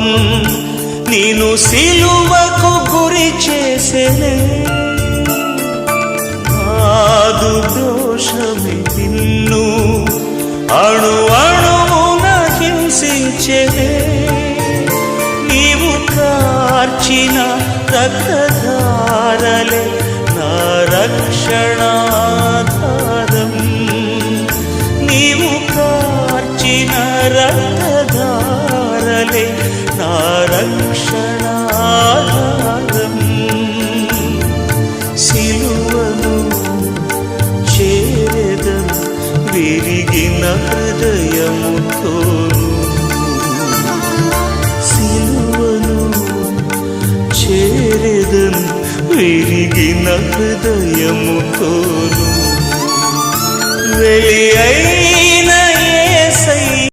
కోపం నేను సిలువకు గురి చేసేనే ఆదు దోషమే నిన్ను అణు అణువున హింసించెనే నీవు కార్చిన రక్తధారలే నా రక్షణాధారం నీవు కార్చిన రక్తధారలే నా రక్షణాధారం సిలువను చేరెదం విరిగిన హృదయముతోను సిలువను చేరెదం విరిగిన హృదయముతోను వెలియై